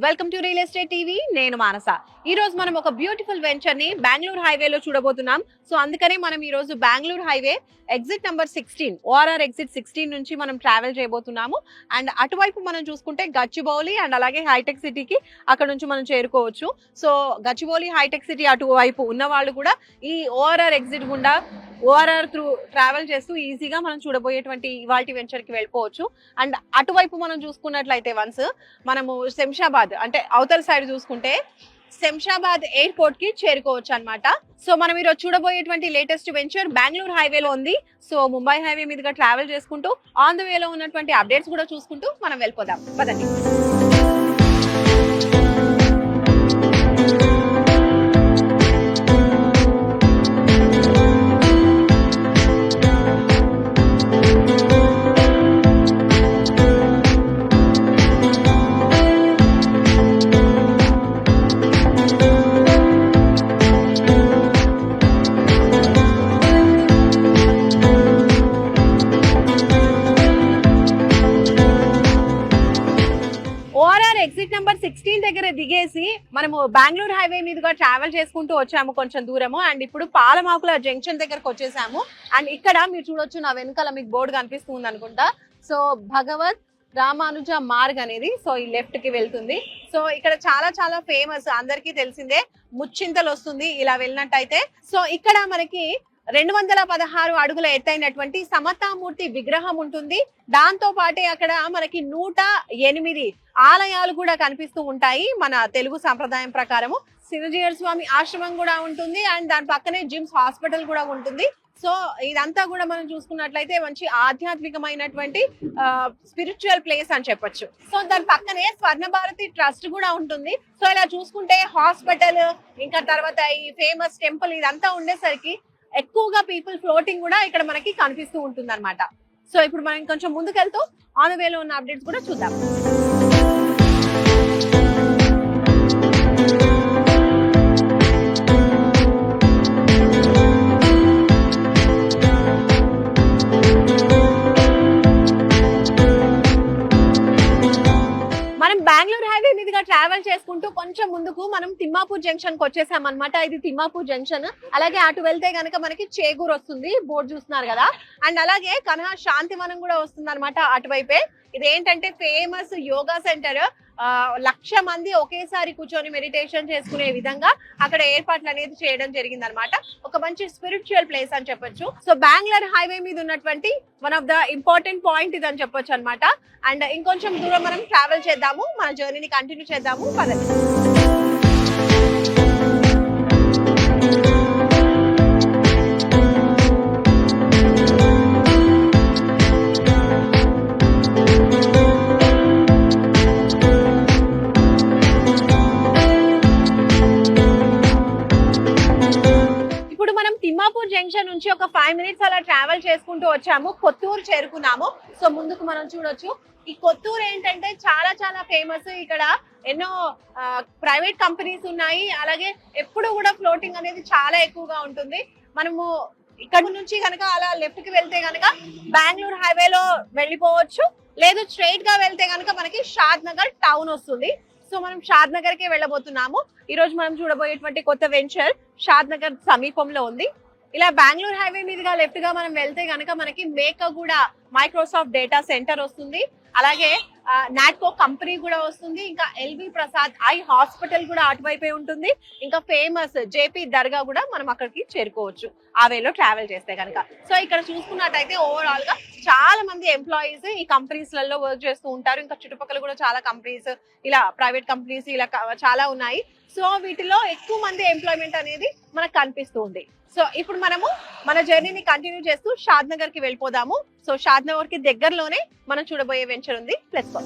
Welcome to real estate TV. నేను మానస. ఈ రోజు మనం ఒక బ్యూటిఫుల్ వెంచర్ ని బెంగళూరు హైవేలో చూడబోతున్నాం. సో అందుకనే మనం ఈ రోజు Bengaluru highway exit number 16 ORR exit 16 నుంచి మనం ట్రావెల్ చేయబోతున్నాము. అండ్ అటువైపు మనం చూసుకుంటే గచ్చిబౌలి అండ్ అలాగే హైటెక్ సిటీకి అక్కడ నుంచి మనం చేరుకోవచ్చు. సో గచ్చిబౌలి హైటెక్ సిటీ అటువైపు ఉన్న వాళ్ళు కూడా ఈ ఓఆర్ఆర్ ఎగ్జిట్ గుండా ఓఆర్ఆర్ త్రూ ట్రావెల్ చేస్తూ ఈజీగా మనం చూడబోయేటువంటి ఇవాల్టి వెంచర్ కి వెళ్ళిపోవచ్చు. అండ్ అటువైపు మనం చూసుకున్నట్లయితే వన్స్ మనము శంషాబాద్ అంటే అవతల సైడ్ చూసుకుంటే శంషాబాద్ ఎయిర్పోర్ట్ కి చేరుకోవచ్చు అన్నమాట. సో మనం ఈరోజు చూడబోయేటువంటి లేటెస్ట్ వెంచర్ బెంగళూరు హైవేలో ఉంది. సో ముంబై హైవే మీదుగా ట్రావెల్ చేసుకుంటూ ఆన్ ద వేలో ఉన్నటువంటి అప్డేట్స్ కూడా చూసుకుంటూ మనం వెళ్ళిపోదాం. పదండి. ఎగ్జిట్ నెంబర్ 16 దగ్గర దిగేసి మనము బెంగళూరు హైవే మీదుగా ట్రావెల్ చేసుకుంటూ వచ్చాము కొంచెం దూరము. అండ్ ఇప్పుడు పాలమాకుల జంక్షన్ దగ్గరకు వచ్చేసాము. అండ్ ఇక్కడ మీరు చూడొచ్చు, నా వెనకాల మీకు బోర్డు కనిపిస్తుంది అనుకుంటా. సో భగవత్ రామానుజ మార్గ్ అనేది సో ఈ లెఫ్ట్ కి వెళ్తుంది. సో ఇక్కడ చాలా చాలా ఫేమస్, అందరికీ తెలిసిందే, ముచ్చింతలు వస్తుంది ఇలా వెళ్ళినట్టయితే. సో ఇక్కడ మనకి 216 అడుగుల ఎత్తైనటువంటి సమతామూర్తి విగ్రహం ఉంటుంది. దాంతో పాటే అక్కడ మనకి 108 ఆలయాలు కూడా కనిపిస్తూ ఉంటాయి మన తెలుగు సంప్రదాయం ప్రకారము. సినజీయర్ స్వామి ఆశ్రమం కూడా ఉంటుంది. అండ్ దాని పక్కనే జిమ్స్ హాస్పిటల్ కూడా ఉంటుంది. సో ఇదంతా కూడా మనం చూసుకున్నట్లయితే మంచి ఆధ్యాత్మికమైనటువంటి స్పిరిచువల్ ప్లేస్ అని చెప్పొచ్చు. సో దాని పక్కనే స్వర్ణ భారతి ట్రస్ట్ కూడా ఉంటుంది. సో ఇలా చూసుకుంటే హాస్పిటల్ ఇంకా తర్వాత ఈ ఫేమస్ టెంపుల్ ఇదంతా ఉండేసరికి ఎక్కువగా పీపుల్ ఫ్లోటింగ్ కూడా ఇక్కడ మనకి కనిపిస్తూ ఉంటుంది అనమాట. సో ఇప్పుడు మనం కొంచెం ముందుకెళ్తూ ఆన్ ద వేలో ఉన్న అప్డేట్స్ కూడా చూద్దాం. బెంగళూరు హైవే మీదుగా ట్రావెల్ చేసుకుంటూ కొంచెం ముందుకు మనం తిమ్మాపూర్ జంక్షన్ కి వచ్చేసాం అనమాట. ఇది తిమ్మాపూర్ జంక్షన్. అలాగే అటు వెళ్తే గనక మనకి చేగూరు వస్తుంది, బోర్డు చూస్తున్నారు కదా. అండ్ అలాగే కన్హా శాంతివనం కూడా వస్తుంది అనమాట అటువైపే. ఇది ఏంటంటే ఫేమస్ యోగా సెంటర్. 1,00,000 మంది ఒకేసారి కూర్చొని మెడిటేషన్ చేసుకునే విధంగా అక్కడ ఏర్పాట్లు అనేది చేయడం జరిగింది అనమాట. ఒక మంచి స్పిరిచువల్ ప్లేస్ అని చెప్పొచ్చు. సో బెంగళూరు హైవే మీద ఉన్నటువంటి one of the important point ఇది అని చెప్పొచ్చు అనమాట. అండ్ ఇంకొంచెం దూరం మనం ట్రావెల్ చేద్దాము, మన జర్నీని కంటిన్యూ చేద్దాము. పదండి. తిమ్మాపూర్ జంక్షన్ నుంచి ఒక 5 మినిట్స్ అలా ట్రావెల్ చేసుకుంటూ వచ్చాము, కొత్తూరు చేరుకున్నాము. సో ముందుకు మనం చూడొచ్చు, ఈ కొత్తూరు ఏంటంటే చాలా చాలా ఫేమస్. ఇక్కడ ఎన్నో ప్రైవేట్ కంపెనీస్ ఉన్నాయి. అలాగే ఎప్పుడు కూడా ఫ్లోటింగ్ అనేది చాలా ఎక్కువగా ఉంటుంది. మనము ఇక్కడ నుంచి కనుక అలా లెఫ్ట్ కి వెళ్తే కనుక బెంగళూరు హైవేలో వెళ్ళిపోవచ్చు. లేదు స్ట్రైట్ గా వెళ్తే కనుక మనకి షాద్ నగర్ టౌన్ వస్తుంది. సో మనం షాద్ నగర్ కి వెళ్ళబోతున్నాము. ఈ రోజు మనం చూడబోయేటువంటి కొత్త వెంచర్ షాద్ నగర్ సమీపంలో ఉంది. ఇలా బెంగళూరు హైవే మీదుగా లెఫ్ట్ గా మనం వెళ్తే గనక మనకి మేకగూడ మైక్రోసాఫ్ట్ డేటా సెంటర్ వస్తుంది. అలాగే నాట్కో కంపెనీ కూడా వస్తుంది. ఇంకా ఎల్వి ప్రసాద్ ఐ హాస్పిటల్ కూడా అటువైపే ఉంటుంది. ఇంకా ఫేమస్ జేపీ దర్గా కూడా మనం అక్కడికి చేరుకోవచ్చు ఆ వేలో ట్రావెల్ చేస్తే కనుక. సో ఇక్కడ చూసుకున్నట్టయితే ఓవరాల్ గా చాలా మంది ఎంప్లాయీస్ ఈ కంపెనీస్ లలో వర్క్ చేస్తూ ఉంటారు. ఇంకా చుట్టుపక్కల కూడా చాలా కంపెనీస్, ఇలా ప్రైవేట్ కంపెనీస్ ఇలా చాలా ఉన్నాయి. సో వీటిలో ఎక్కువ మంది ఎంప్లాయ్మెంట్ అనేది మనకు కనిపిస్తూ ఉంది. సో ఇప్పుడు మనము మన జర్నీని కంటిన్యూ చేస్తూ షాద్ నగర్ కి వెళ్ళిపోదాము. సో షాద్ నగర్ కి దగ్గరలోనే మనం చూడబోయే వెంచర్ ఉంది. Let's go.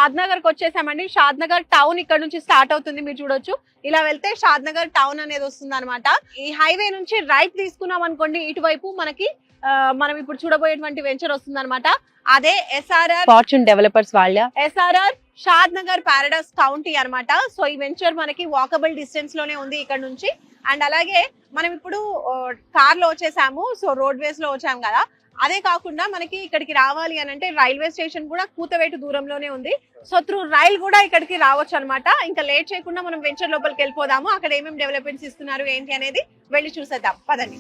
షాద్ నగర్ కి వచ్చేసామండి. షాద్ నగర్ టౌన్ ఇక్కడ నుంచి స్టార్ట్ అవుతుంది, మీరు చూడొచ్చు. ఇలా వెళ్తే షాద్ నగర్ టౌన్ అనేది వస్తుంది అనమాట. ఈ హైవే నుంచి రైట్ తీసుకున్నాం అనుకోండి, ఇటువైపు మనకి మనం ఇప్పుడు చూడబోయేటువంటి వెంచర్ వస్తుంది అనమాట. అదే ఎస్ఆర్ఆర్ ఫార్చ్యూన్ డెవలపర్స్ వాళ్ళ ఎస్ఆర్ఆర్ షాద్ నగర్ పారడైస్ కౌంటీ అనమాట. సో ఈ వెంచర్ మనకి వాకబుల్ డిస్టెన్స్ లోనే ఉంది ఇక్కడ నుంచి. అండ్ అలాగే మనం ఇప్పుడు కార్ లో వచ్చేసాము, సో రోడ్ వేస్ లో వచ్చాము కదా. అదే కాకుండా మనకి ఇక్కడికి రావాలి అని అంటే రైల్వే స్టేషన్ కూడా కూతవేటు దూరంలోనే ఉంది. సో త్రూ రైల్ కూడా ఇక్కడికి రావచ్చు అనమాట. ఇంకా లేట్ చేయకుండా మనం వెంచర్ లోపలికి వెళ్ళిపోదాము. అక్కడ ఏమేమి డెవలప్మెంట్స్ ఇస్తున్నారు ఏంటి అనేది వెళ్ళి చూసేద్దాం, పదండి.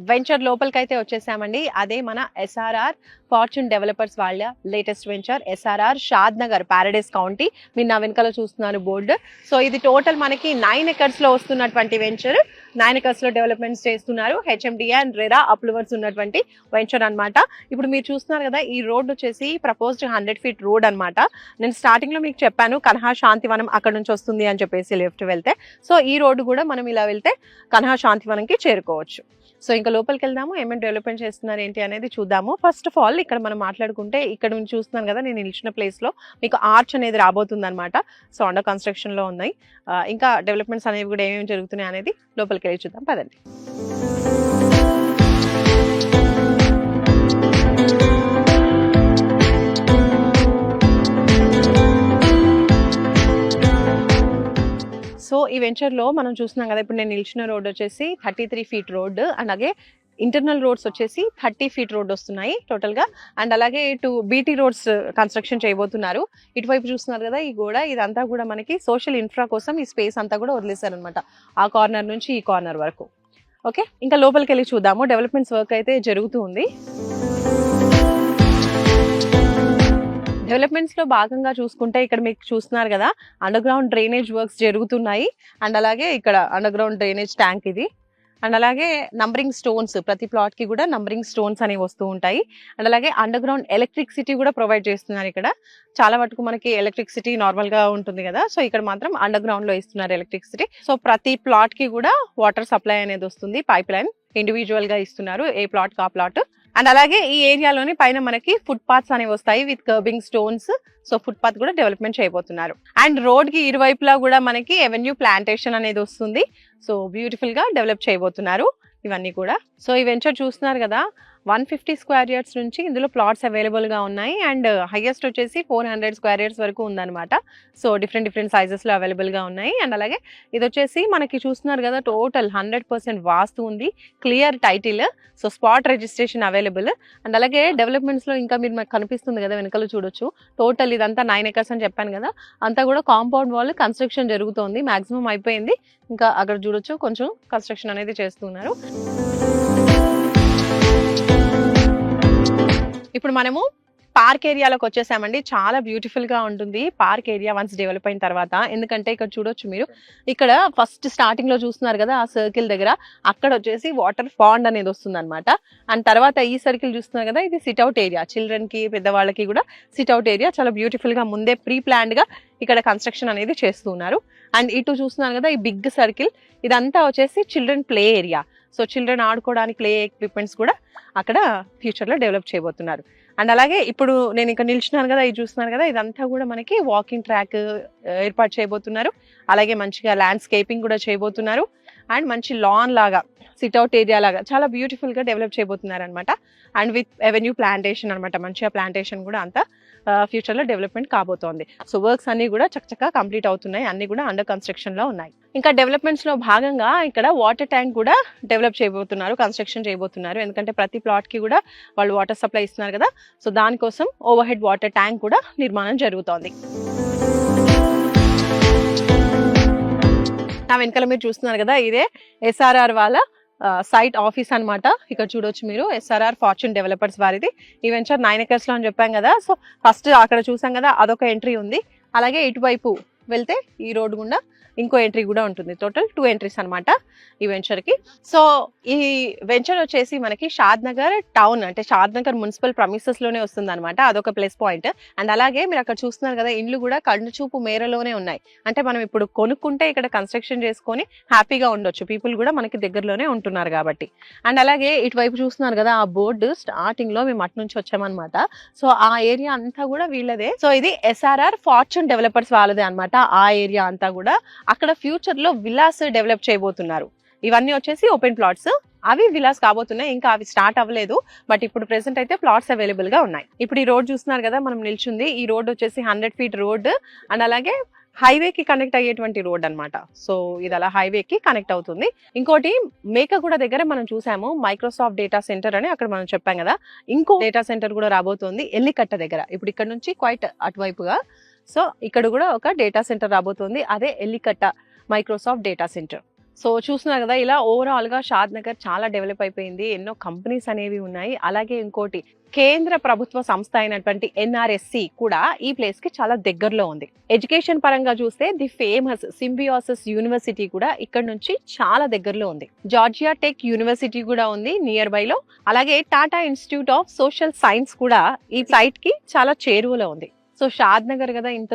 వెంచర్ లోపలికి అయితే వచ్చేసామండి. అదే మన ఎస్ఆర్ఆర్ ఫార్చ్యూన్ డెవలపర్స్ వాళ్ళ లేటెస్ట్ వెంచర్ ఎస్ఆర్ఆర్ షాద్ నగర్ పారడైస్ కౌంటీ. మీరు నా వెనకాల చూస్తున్నారు బోర్డు. సో ఇది టోటల్ మనకి 9 acres లో వస్తున్నటువంటి వెంచర్. 9 acres లో డెవలప్మెంట్స్ చేస్తున్నారు. హెచ్ఎండిఏ అండ్ రెరా అప్రూవర్స్ ఉన్నటువంటి వెంచర్ అనమాట. ఇప్పుడు మీరు చూస్తున్నారు కదా, ఈ రోడ్ వచ్చేసి ప్రపోజ్డ్ 100 feet రోడ్ అనమాట. నేను స్టార్టింగ్ లో మీకు చెప్పాను కన్హా శాంతివనం అక్కడ నుంచి వస్తుంది అని చెప్పేసి లెఫ్ట్ వెళ్తే. సో ఈ రోడ్డు కూడా మనం ఇలా వెళ్తే కన్హా శాంతివనంకి చేరుకోవచ్చు. సో ఇంకా లోపలికి వెళ్దాము, ఏమేమి డెవలప్మెంట్ చేస్తున్నారు ఏంటి అనేది చూద్దాము. ఫస్ట్ ఆఫ్ ఆల్ ఇక్కడ మనం మాట్లాడుకుంటే ఇక్కడ నుంచి చూస్తున్నాను కదా, నేను నిలిచిన ప్లేస్ లో మీకు ఆర్చ్ అనేది రాబోతుంది అనమాట. సో అండర్ కన్స్ట్రక్షన్ లో ఉన్నాయి. ఇంకా డెవలప్మెంట్స్ అనేవి కూడా ఏమేమి జరుగుతున్నాయి అనేది లోపలికి వెళ్ళి చూద్దాం, పదండి. సో ఈ వెంచర్లో మనం చూస్తున్నాం కదా, ఇప్పుడు నేను నిలిచిన రోడ్ వచ్చేసి 33 feet రోడ్. అలాగే ఇంటర్నల్ రోడ్స్ వచ్చేసి 30 feet రోడ్ వస్తున్నాయి టోటల్ గా. అండ్ అలాగే ఇటు బీటీ రోడ్స్ కన్స్ట్రక్షన్ చేయబోతున్నారు. ఇటువైపు చూస్తున్నారు కదా, ఈ గోడ ఇదంతా కూడా మనకి సోషల్ ఇన్ఫ్రా కోసం ఈ స్పేస్ అంతా కూడా వదిలేశారు అనమాట, ఆ కార్నర్ నుంచి ఈ కార్నర్ వరకు. ఓకే, ఇంకా లోపలికి వెళ్ళి చూద్దాము. డెవలప్మెంట్స్ వర్క్ అయితే జరుగుతూ ఉంది. డెవలప్మెంట్స్ లో భాగంగా చూసుకుంటే ఇక్కడ మీకు చూస్తున్నారు కదా, అండర్ గ్రౌండ్ డ్రైనేజ్ వర్క్స్ జరుగుతున్నాయి. అండ్ అలాగే ఇక్కడ అండర్ గ్రౌండ్ డ్రైనేజ్ ట్యాంక్ ఇది. అండ్ అలాగే నంబరింగ్ స్టోన్స్, ప్రతి ప్లాట్ కి కూడా నంబరింగ్ స్టోన్స్ అనేవి వస్తూ ఉంటాయి. అండ్ అలాగే అండర్ గ్రౌండ్ ఎలక్ట్రిసిటీ కూడా ప్రొవైడ్ చేస్తున్నారు. ఇక్కడ చాలా వరకు మనకి ఎలక్ట్రిసిటీ నార్మల్ గా ఉంటుంది కదా, సో ఇక్కడ మాత్రం అండర్ గ్రౌండ్ లో ఇస్తున్నారు ఎలక్ట్రిసిటీ. సో ప్రతి ప్లాట్ కి కూడా వాటర్ సప్లై అనేది వస్తుంది, పైప్ లైన్ ఇండివిజువల్ గా ఇస్తున్నారు, ఏ ప్లాట్ కా ప్లాట్. అండ్ అలాగే ఈ ఏరియాలోని పైన మనకి ఫుట్ పాత్స్ అనేవి వస్తాయి with kerbing stones. So foot path కూడా డెవలప్మెంట్ చేయబోతున్నారు. అండ్ రోడ్ కి ఇరువైపులా కూడా మనకి ఎవెన్యూ ప్లాంటేషన్ అనేది వస్తుంది. సో బ్యూటిఫుల్ గా డెవలప్ చేయబోతున్నారు ఇవన్నీ కూడా. సో ఈ వెంచర్ చూస్తున్నారు కదా, 150 square yards నుంచి ఇందులో ప్లాట్స్ అవైలబుల్ గా ఉన్నాయి. అండ్ హైయెస్ట్ వచ్చేసి 400 square yards వరకు ఉందన్నమాట. సో డిఫరెంట్ సైజెస్ లో అవైలబుల్ గా ఉన్నాయి. అండ్ అలాగే ఇది వచ్చేసి మనకి చూస్తున్నారు కదా, టోటల్ 100% వాస్తు ఉంది, clear title, so spot registration available. And అలాగే డెవలప్మెంట్స్ లో ఇంకా మీరు మాకు కనిపిస్తుంది కదా వెనకాల చూడొచ్చు, టోటల్ ఇదంతా 9 acres అని చెప్పాను కదా, అంతా కూడా కాంపౌండ్ వాల్ కన్స్ట్రక్షన్ జరుగుతోంది, మాక్సిమం అయిపోయింది. ఇంకా అక్కడ చూడొచ్చు కొంచెం కన్స్ట్రక్షన్ అనేది చేస్తున్నారు. ఇప్పుడు మనము పార్క్ ఏరియాలోకి వచ్చేసామండి. చాలా బ్యూటిఫుల్ గా ఉంటుంది పార్క్ ఏరియా వన్స్ డెవలప్ అయిన తర్వాత. ఎందుకంటే ఇక్కడ చూడొచ్చు మీరు, ఇక్కడ ఫస్ట్ స్టార్టింగ్ లో చూస్తున్నారు కదా ఆ సర్కిల్ దగ్గర, అక్కడ వచ్చేసి వాటర్ పాండ్ అనేది వస్తుంది అనమాట. అండ్ తర్వాత ఈ సర్కిల్ చూస్తున్నారు కదా, ఇది సిట్అవుట్ ఏరియా, చిల్డ్రన్ కి పెద్దవాళ్ళకి కూడా సిట్అవుట్ ఏరియా. చాలా బ్యూటిఫుల్ గా ముందే ప్రీ ప్లాన్డ్ గా ఇక్కడ కన్స్ట్రక్షన్ అనేది చేస్తున్నారు. అండ్ ఇటు చూస్తున్నారు కదా, ఈ బిగ్ సర్కిల్ ఇదంతా వచ్చేసి children play area. So children ఆడుకోవడానికి ప్లే ఎక్విప్మెంట్స్ కూడా అక్కడ ఫ్యూచర్ లో డెవలప్ చేయబోతున్నారు. అండ్ అలాగే ఇప్పుడు నేను ఇక్కడ నిల్చున్నాను కదా, ఇది చూస్తున్నారు కదా, ఇదంతా కూడా మనకి వాకింగ్ ట్రాక్ ఏర్పాటు చేయబోతున్నారు. అలాగే మంచిగా ల్యాండ్స్కేపింగ్ కూడా చేయబోతున్నారు. అండ్ మంచి లాన్ లాగా, సిట్అవుట్ ఏరియా లాగా చాలా బ్యూటిఫుల్ గా డెవలప్ చేయబోతున్నారు అనమాట. అండ్ విత్ ఎవెన్యూ ప్లాంటేషన్ అనమాట, మంచిగా ప్లాంటేషన్ కూడా అంతా ఫ్యూచర్ లో డెవలప్మెంట్ కాబోతోంది. సో వర్క్స్ అన్ని కూడా చక్కగా కంప్లీట్ అవుతున్నాయి, అన్ని కూడా అండర్ కన్స్ట్రక్షన్ లో ఉన్నాయి. ఇంకా డెవలప్మెంట్స్ లో భాగంగా ఇక్కడ వాటర్ ట్యాంక్ కూడా డెవలప్ చేయబోతున్నారు, కన్స్ట్రక్షన్ చేయబోతున్నారు. ఎందుకంటే ప్రతి ప్లాట్ కి కూడా వాళ్ళు వాటర్ సప్లై ఇస్తున్నారు కదా, సో దానికోసం ఓవర్ హెడ్ వాటర్ ట్యాంక్ కూడా నిర్మాణం జరుగుతోంది. నా వెనకాల మీరు చూస్తున్నారు కదా, ఇదే ఎస్ఆర్ఆర్ వాళ్ళ సైట్ ఆఫీస్ అన్నమాట. ఇక్కడ చూడొచ్చు మీరు, ఎస్ఆర్ఆర్ ఫార్చ్యూన్ డెవలపర్స్ వారిది. ఈ వెంచర్ 9 acres లో అని చెప్పాం కదా. సో ఫస్ట్ అక్కడ చూసాం కదా, అదొక ఎంట్రీ ఉంది. అలాగే ఇటువైపు వెళ్తే ఈ రోడ్ గుండా ఇంకో ఎంట్రీ కూడా ఉంటుంది. టోటల్ 2 ఎంట్రీస్ అన్నమాట ఈ వెంచర్ కి. సో ఈ వెంచర్ వచ్చేసి మనకి షాద్ నగర్ టౌన్ అంటే షాద్ నగర్ మున్సిపల్ ప్రమిసెస్ లోనే వస్తుంది అనమాట. అదొక ప్లస్ పాయింట్. అండ్ అలాగే మీరు అక్కడ చూస్తున్నారు కదా, ఇండ్లు కూడా కళ్ళు చూపు మేరలోనే ఉన్నాయి. అంటే మనం ఇప్పుడు కొనుక్కుంటే ఇక్కడ కన్స్ట్రక్షన్ చేసుకొని హ్యాపీగా ఉండొచ్చు. పీపుల్ కూడా మనకి దగ్గరలోనే ఉంటున్నారు కాబట్టి. అండ్ అలాగే ఇటువైపు చూస్తున్నారు కదా, ఆ బోర్డు స్టార్టింగ్ లో మేము అటు నుంచి వచ్చామన్నమాట. సో ఆ ఏరియా అంతా కూడా వీళ్ళదే. సో ఇది SRR ఫార్చ్యూన్ డెవలపర్స్ వాళ్ళదే అన్నమాట. ఆ ఏరియా అంతా కూడా అక్కడ ఫ్యూచర్ లో విలాస్ డెవలప్ చేయబోతున్నారు. ఇవన్నీ వచ్చేసి ఓపెన్ ప్లాట్స్, అవి విలాస్ కాబోతున్నాయి. ఇంకా అవి స్టార్ట్ అవ్వలేదు, బట్ ఇప్పుడు ప్రెసెంట్ అయితే ప్లాట్స్ అవైలబుల్ గా ఉన్నాయి. ఇప్పుడు ఈ రోడ్ చూస్తున్నారు కదా మనం నిల్చుంది, ఈ రోడ్ వచ్చేసి 100 ఫీట్ రోడ్ అండ్ అలాగే హైవే కి కనెక్ట్ అయ్యేటువంటి రోడ్ అన్నమాట. సో ఇది అలా హైవే కి కనెక్ట్ అవుతుంది. ఇంకోటి మేకగూడ దగ్గర మనం చూసాము మైక్రోసాఫ్ట్ డేటా సెంటర్ అని, అక్కడ మనం చెప్పాం కదా, ఇంకో డేటా సెంటర్ కూడా రాబోతోంది ఎల్లికట్ట దగ్గర. ఇప్పుడు ఇక్కడ నుంచి క్వైట్ అటువైపుగా. సో ఇక్కడ కూడా ఒక డేటా సెంటర్ రాబోతోంది, అదే ఎల్లికట్ట మైక్రోసాఫ్ట్ డేటా సెంటర్. సో చూస్తున్నారు కదా, ఇలా ఓవరాల్ గా షాద్ నగర్ చాలా డెవలప్ అయిపోయింది. ఎన్నో కంపెనీస్ అనేవి ఉన్నాయి. అలాగే ఇంకోటి కేంద్ర ప్రభుత్వ సంస్థ అయినటువంటి NRSC కూడా ఈ ప్లేస్ కి చాలా దగ్గరలో ఉంది. ఎడ్యుకేషన్ పరంగా చూస్తే ది ఫేమస్ సింబియోసిస్ యూనివర్సిటీ కూడా ఇక్కడ నుంచి చాలా దగ్గరలో ఉంది. జార్జియా టెక్ యూనివర్సిటీ కూడా ఉంది నియర్ బై లో. అలాగే Tata institute of social science కూడా ఈ సైట్ కి చాలా చేరువలో ఉంది. సో షాద్ నగర్ కదా, ఇంత